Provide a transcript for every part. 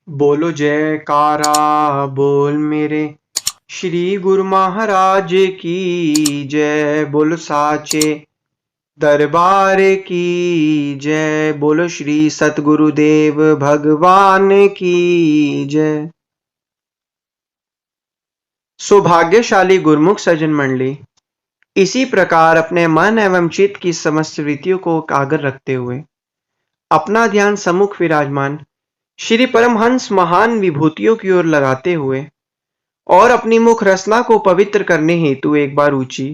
बोलो जयकारा बोल मेरे श्री गुरु महाराज की जय। बोलो साचे दरबार की जय। बोलो श्री सतगुरुदेव भगवान की जय। सौभाग्यशाली गुरुमुख सज्जन मंडली, इसी प्रकार अपने मन एवं चित्त की समस्त वृत्तियों को एकाग्र रखते हुए अपना ध्यान सम्मुख विराजमान श्री परमहंस महान विभूतियों की ओर लगाते हुए और अपनी मुख रसना को पवित्र करने हेतु एक बार ऊंची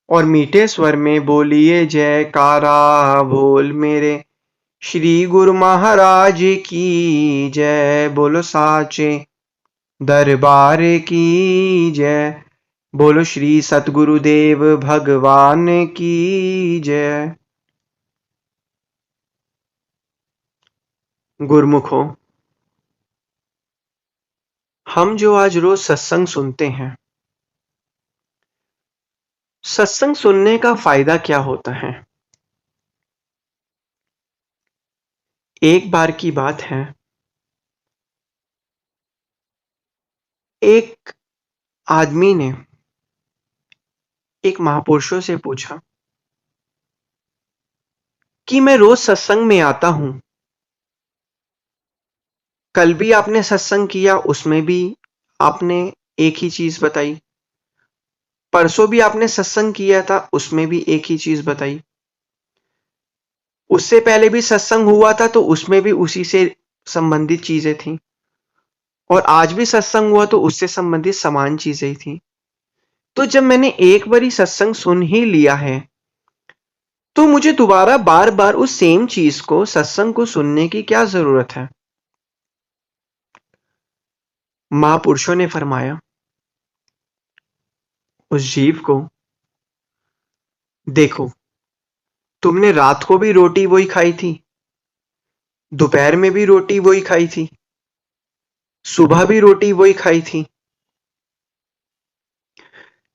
और मीठे स्वर में बोलिए जयकारा बोल मेरे श्री गुरु महाराज की जय। बोलो साचे दरबार की जय। बोलो श्री सतगुरुदेव भगवान की जय। गुरुमुखो, हम जो आज रोज सत्संग सुनते हैं, सत्संग सुनने का फायदा क्या होता है? एक बार की बात है, एक आदमी ने एक महापुरुषों से पूछा कि मैं रोज सत्संग में आता हूं, कल भी आपने सत्संग किया, उसमें भी आपने एक ही चीज बताई, परसों भी आपने सत्संग किया था, उसमें भी एक ही चीज बताई, उससे पहले भी सत्संग हुआ था तो उसमें भी उसी से संबंधित चीजें थी, और आज भी सत्संग हुआ तो उससे संबंधित समान चीजें थी। तो जब मैंने एक बारी सत्संग सुन ही लिया है तो मुझे दोबारा बार बार उस सेम चीज को, सत्संग को सुनने की क्या जरूरत है? महापुरुषों ने फरमाया उस जीव को, देखो, तुमने रात को भी रोटी वही खाई थी, दोपहर में भी रोटी वही खाई थी, सुबह भी रोटी वही खाई थी,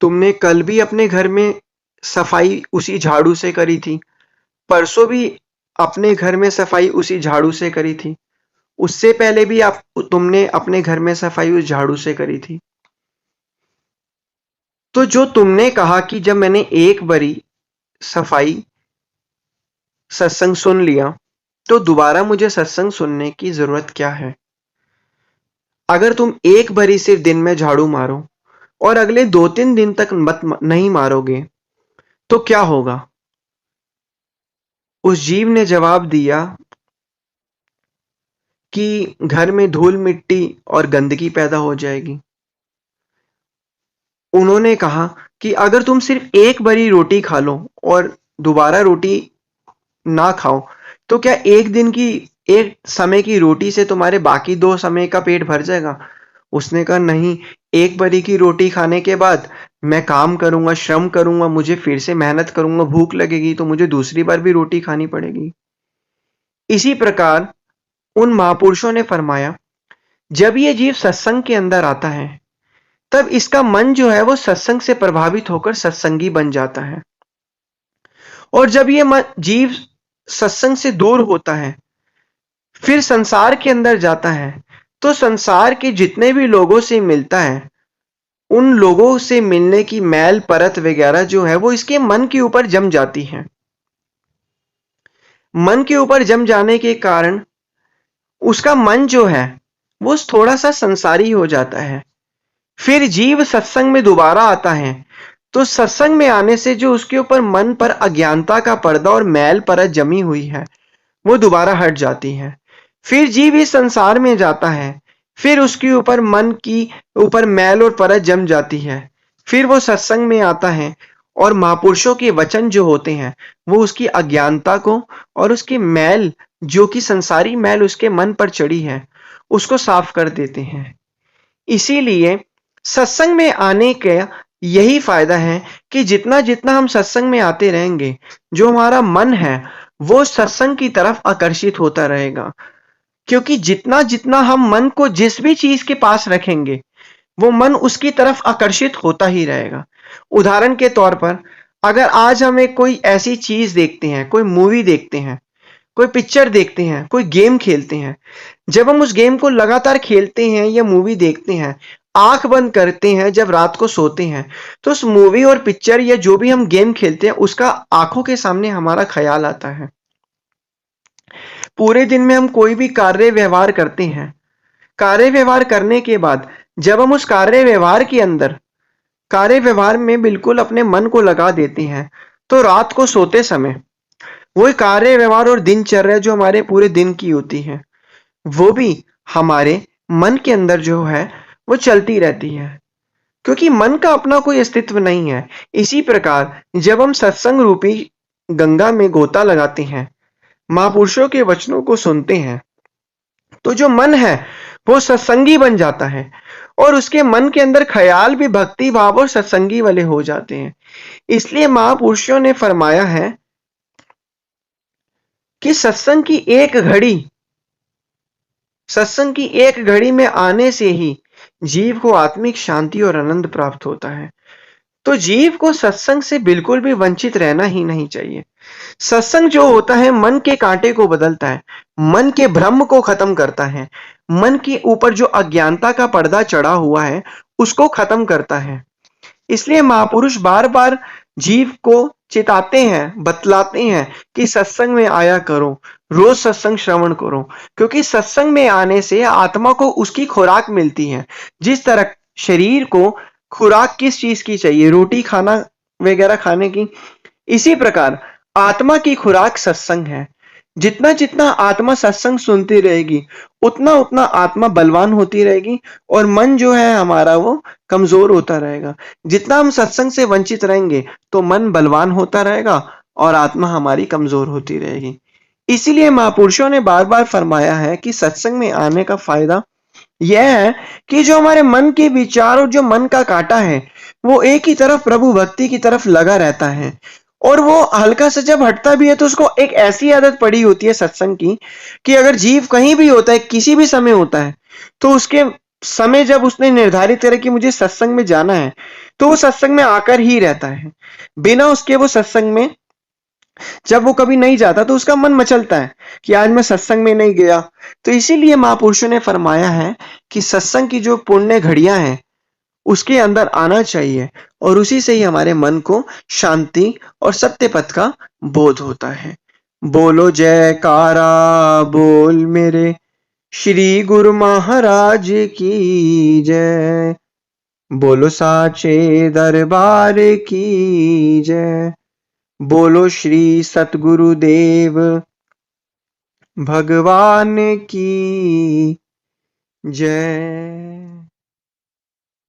तुमने कल भी अपने घर में सफाई उसी झाड़ू से करी थी, परसों भी अपने घर में सफाई उसी झाड़ू से करी थी, उससे पहले भी तुमने अपने घर में सफाई उस झाड़ू से करी थी। तो जो तुमने कहा कि जब मैंने एक बारी सफाई सत्संग सुन लिया तो दोबारा मुझे सत्संग सुनने की जरूरत क्या है? अगर तुम एक बारी सिर्फ दिन में झाड़ू मारो और अगले 2-3 दिन तक नहीं मारोगे तो क्या होगा? उस जीव ने जवाब दिया कि घर में धूल मिट्टी और गंदगी पैदा हो जाएगी। उन्होंने कहा कि अगर तुम सिर्फ एक बारी रोटी खा लो और दोबारा रोटी ना खाओ तो क्या एक दिन की, एक समय की रोटी से तुम्हारे बाकी 2 समय का पेट भर जाएगा? उसने कहा नहीं, एक बारी की रोटी खाने के बाद मैं काम करूंगा, श्रम करूंगा, मुझे फिर से मेहनत करूंगा, भूख लगेगी तो मुझे दूसरी बार भी रोटी खानी पड़ेगी। इसी प्रकार उन महापुरुषों ने फरमाया, जब ये जीव सत्संग के अंदर आता है तब इसका मन जो है वो सत्संग से प्रभावित होकर सत्संगी बन जाता है, और जब ये जीव सत्संग से दूर होता है, फिर संसार के अंदर जाता है, तो संसार के जितने भी लोगों से मिलता है, उन लोगों से मिलने की मैल परत वगैरह जो है वो इसके मन के ऊपर जम जाती है। मन के ऊपर जम जाने के कारण उसका मन जो है वो थोड़ा सा संसारी हो जाता है। फिर जीव सत्संग में दोबारा आता है तो सत्संग में आने से जो उसके ऊपर मन पर अज्ञानता का पर्दा और मैल परत जमी हुई है वो दोबारा हट जाती है। फिर जीव इस संसार में जाता है, फिर उसके ऊपर मन की ऊपर मैल और परत जम जाती है, फिर वो सत्संग में आता है और महापुरुषों के वचन जो होते हैं वो उसकी अज्ञानता को और उसकी मैल, जो कि संसारी मैल उसके मन पर चढ़ी है, उसको साफ कर देते हैं। इसीलिए सत्संग में आने का यही फायदा है कि जितना जितना हम सत्संग में आते रहेंगे, जो हमारा मन है वो सत्संग की तरफ आकर्षित होता रहेगा, क्योंकि जितना जितना हम मन को जिस भी चीज के पास रखेंगे वो मन उसकी तरफ आकर्षित होता ही रहेगा। उदाहरण के तौर पर, अगर आज हमें कोई ऐसी चीज देखते हैं, कोई मूवी देखते हैं, कोई पिक्चर देखते हैं, कोई गेम खेलते हैं जब हम उस गेम को लगातार खेलते हैं या मूवी देखते हैं, आंख बंद करते हैं जब रात को सोते हैं, तो उस मूवी और पिक्चर या जो भी हम गेम खेलते हैं उसका आंखों के सामने हमारा ख्याल आता है। पूरे दिन में हम कोई भी कार्य व्यवहार करते हैं, कार्य व्यवहार करने के बाद जब हम उस कार्य व्यवहार के अंदर कार्य व्यवहार में बिल्कुल अपने मन को लगा देते हैं, तो रात को सोते समय वही कार्य व्यवहार और दिनचर्या जो हमारे पूरे दिन की होती है, वो भी हमारे मन के अंदर जो है वो चलती रहती है, क्योंकि मन का अपना कोई अस्तित्व नहीं है। इसी प्रकार जब हम सत्संग रूपी गंगा में गोता लगाते हैं, महापुरुषों के वचनों को सुनते हैं, तो जो मन है वो सत्संगी बन जाता है और उसके मन के अंदर ख्याल भी भक्ति भाव और सत्संगी वाले हो जाते हैं। इसलिए महापुरुषों ने फरमाया है कि सत्संग की एक घड़ी में आने से ही जीव को आत्मिक शांति और आनंद प्राप्त होता है। तो जीव को सत्संग से बिल्कुल भी वंचित रहना ही नहीं चाहिए। सत्संग जो होता है मन के कांटे को बदलता है, मन के भ्रम को खत्म करता है, मन के ऊपर जो अज्ञानता का पर्दा चढ़ा हुआ है उसको खत्म करता है। इसलिए महापुरुष बार बार जीव को चिताते हैं, बतलाते हैं कि सत्संग में आया करो, रोज सत्संग श्रवण करो, क्योंकि सत्संग में आने से आत्मा को उसकी खुराक मिलती है। जिस तरह शरीर को खुराक किस चीज की चाहिए, रोटी खाना वगैरह खाने की, इसी प्रकार आत्मा की खुराक सत्संग है। जितना जितना आत्मा सत्संग सुनती रहेगी उतना उतना आत्मा बलवान होती रहेगी और मन जो है हमारा वो कमजोर होता रहेगा। जितना हम सत्संग से वंचित रहेंगे तो मन बलवान होता रहेगा और आत्मा हमारी कमजोर होती रहेगी। इसीलिए महापुरुषों ने बार बार फरमाया है कि सत्संग में आने का फायदा यह है कि जो हमारे मन के विचार और जो मन का कांटा है वो एक ही तरफ प्रभु भक्ति की तरफ लगा रहता है, और वो हल्का सा जब हटता भी है तो उसको एक ऐसी आदत पड़ी होती है सत्संग की कि अगर जीव कहीं भी होता है, किसी भी समय होता है, तो उसके समय जब उसने निर्धारित करे कि मुझे सत्संग में जाना है तो वो सत्संग में आकर ही रहता है। बिना उसके वो सत्संग में जब वो कभी नहीं जाता तो उसका मन मचलता है कि आज मैं सत्संग में नहीं गया। तो इसीलिए महापुरुषों ने फरमाया है कि सत्संग की जो पुण्य घड़ियां हैं उसके अंदर आना चाहिए और उसी से ही हमारे मन को शांति और सत्य पथ का बोध होता है। बोलो जयकारा बोल मेरे श्री गुरु महाराज की जय, बोलो साचे दरबार की जय, बोलो श्री सतगुरुदेव भगवान की जय।